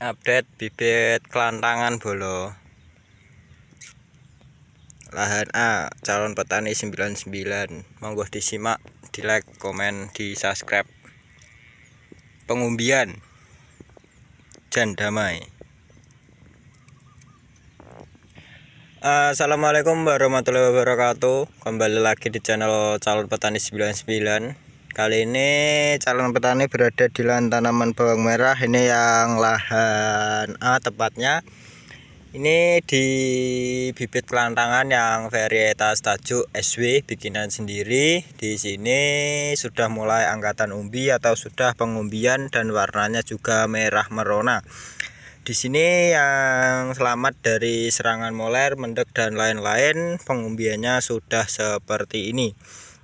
Update bibit kelantangan bolo. Lahan A, calon petani 99. Monggo disimak, di like, komen, di subscribe. Pengumbian Jan Damai. Assalamualaikum warahmatullahi wabarakatuh. Kembali lagi di channel calon petani 99. Kali ini calon petani berada di lahan tanaman bawang merah. Ini yang lahan A tepatnya. Ini di bibit kelantangan yang varietas tajuk SW bikinan sendiri. Di sini sudah mulai angkatan umbi atau sudah pengumbian dan warnanya juga merah merona. Di sini yang selamat dari serangan moler, mendek dan lain-lain, pengumbiannya sudah seperti ini.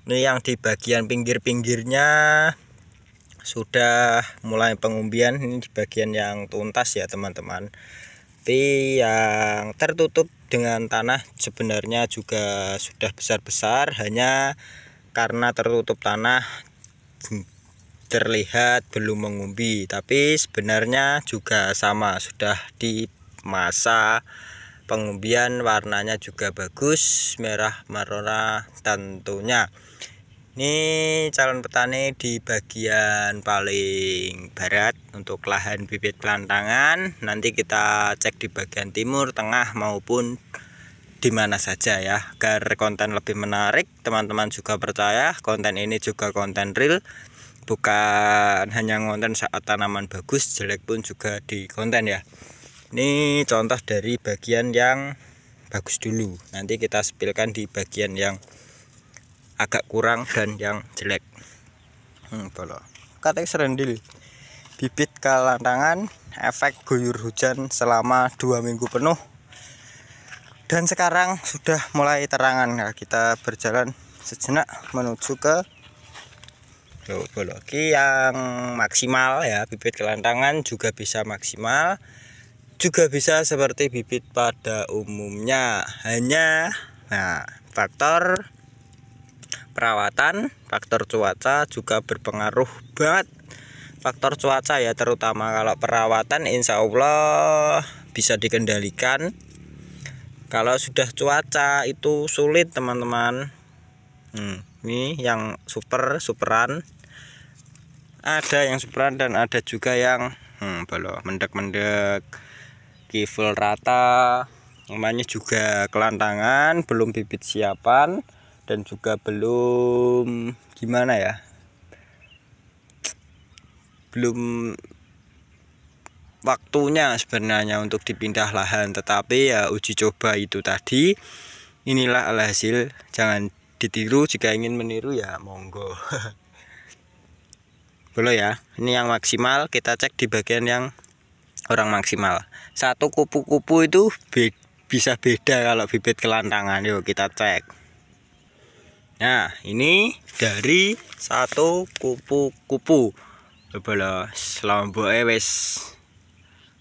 Ini yang di bagian pinggir-pinggirnya sudah mulai pengumbian. Ini di bagian yang tuntas ya teman-teman. Tapi yang tertutup dengan tanah sebenarnya juga sudah besar-besar, hanya karena tertutup tanah terlihat belum mengumbi. Tapi sebenarnya juga sama, sudah di masa pengumbian, warnanya juga bagus, merah merona tentunya. Ini calon petani di bagian paling barat untuk lahan bibit kelantangan. Nanti kita cek di bagian timur, tengah maupun di mana saja ya, agar konten lebih menarik. Teman-teman juga percaya konten ini juga konten real, bukan hanya konten saat tanaman bagus, jelek pun juga di konten ya. Ini contoh dari bagian yang bagus dulu. Nanti kita spilkan di bagian yang agak kurang dan yang jelek. Bolo. Katek serendil. Bibit kelantangan efek guyur hujan selama 2 minggu penuh. Dan sekarang sudah mulai terangan. Nah, kita berjalan sejenak menuju ke bolo. Ini yang maksimal ya, bibit kelantangan juga bisa maksimal. Juga bisa seperti bibit pada umumnya. Hanya faktor perawatan, faktor cuaca juga berpengaruh banget. Faktor cuaca ya terutama. Kalau perawatan insya Allah bisa dikendalikan. Kalau sudah cuaca itu sulit teman-teman. Ini yang superan. Ada yang superan dan ada juga yang mendek-mendek. Full rata. Namanya juga kelantangan, belum bibit siapan. Dan juga belum gimana ya, belum waktunya sebenarnya untuk dipindah lahan, tetapi ya uji coba itu tadi. Inilah alhasil, jangan ditiru, jika ingin meniru ya monggo. Boleh ya. Ini yang maksimal, kita cek di bagian yang orang maksimal. Satu kupu-kupu itu bisa beda kalau bibit kelantangan. Yuk kita cek. Nah, ini dari satu kupu-kupu. Coba selomboke wis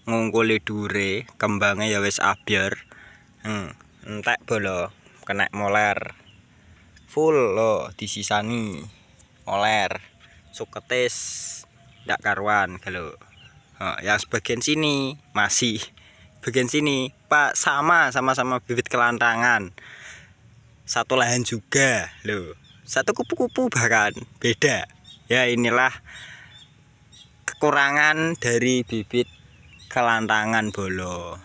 ngungkuli dure, kembangnya ya wis abyar. Entek bolo, kena moler. Full lo disisani moler. Suketis ndak karuan kalau. Yang sebagian sini masih. Bagian sini Pak sama-sama bibit kelantangan. Satu lahan juga loh, satu kupu-kupu bahkan beda ya. Inilah kekurangan dari bibit kelantangan bolo.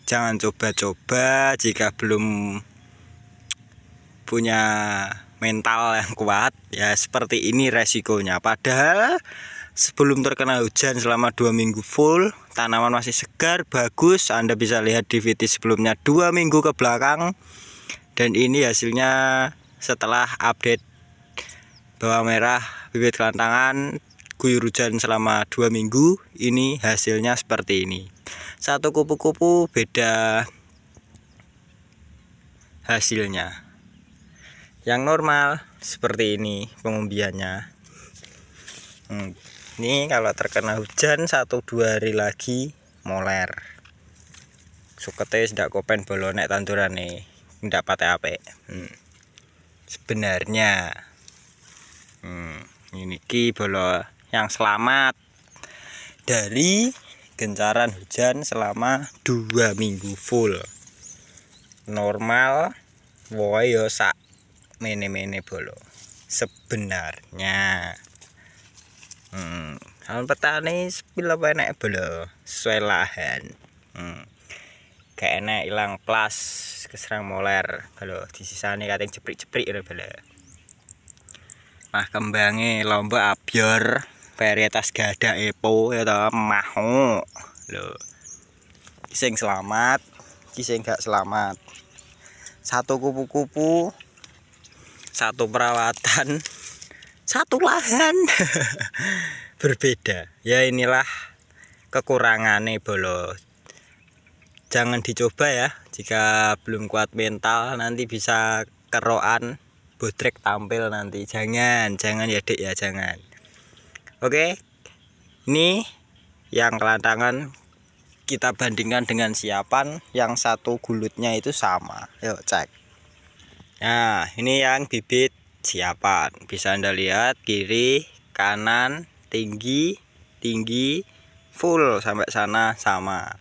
Jangan coba-coba jika belum punya mental yang kuat ya, seperti ini resikonya. Padahal sebelum terkena hujan selama 2 minggu full, tanaman masih segar, bagus. Anda bisa lihat di video sebelumnya 2 minggu ke belakang. Dan ini hasilnya setelah update bawang merah bibit kelantangan guyur hujan selama 2 minggu. Ini hasilnya seperti ini. Satu kupu-kupu beda hasilnya. Yang normal seperti ini pengumbiannya. Ini kalau terkena hujan 1-2 hari lagi moler. Sukete ndak kopen bolo nek tandurane ndak pate-ape. Sebenarnya ini bolo yang selamat dari gencaran hujan selama 2 minggu full. Normal woe yo sak mene-mene bolo sebenarnya. Kalau petani sepil apa enak bolo sesuai lahan. Kayak enak ilang plas keserang moler bolo disisane kating jeprik-jeprik bolo. Mah kembange lomba abior varietas gada epo ya toh maho lho. Sing selamat, sing gak selamat. Satu kupu-kupu, satu perawatan, satu lahan. Berbeda. Ya inilah kekurangannya bolo. Jangan dicoba ya. Jika belum kuat mental nanti bisa keroan bodrek tampil nanti. Jangan ya Dek ya, jangan. Oke. Ini yang kelantangan kita bandingkan dengan siapan, yang satu gulutnya itu sama. Yuk cek. Nah, ini yang bibit siapan. Bisa Anda lihat kiri, kanan, tinggi, full sampai sana sama.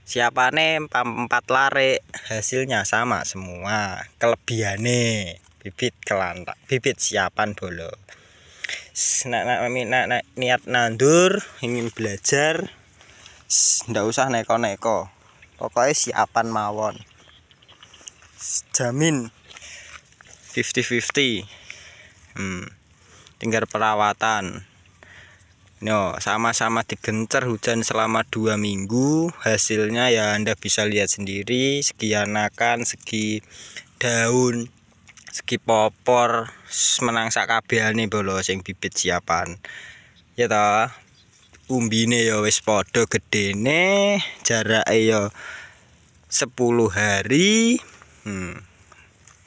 Siapane 4 lare, hasilnya sama semua. Kelebihannya bibit siapan bolo. Niat nandur, ingin belajar, ndak usah neko-neko. Pokoknya siapan mawon. Jamin 50-50. Tinggal perawatan. No, sama-sama digencer hujan selama 2 minggu. Hasilnya ya Anda bisa lihat sendiri. Segi anakan, segi daun, segi popor, menang sak kabehane bolo sing bibit siapan. Ya toh. Umbine ya wis padha gedene, jarake ya 10 hari.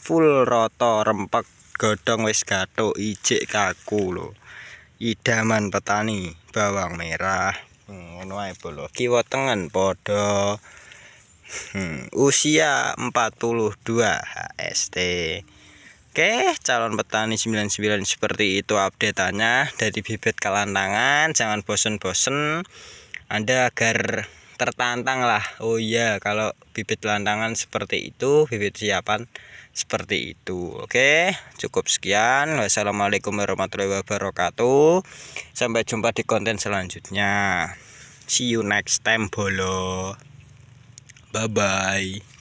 Full rata rempek, godhong wis gathuk, ijik kaku lho. Idaman petani bawang merah. Ngono ae bolo. Kiwa tengen padha. Usia 42 HST. Oke, calon petani 99 seperti itu update-annya dari bibit kelantangan. Jangan bosen-bosen. Anda agar tertantang lah. Oh iya, kalau bibit kelantangan seperti itu, bibit siapan seperti itu. Oke, cukup sekian. Wassalamualaikum warahmatullahi wabarakatuh. Sampai jumpa di konten selanjutnya. See you next time bolo. Bye bye.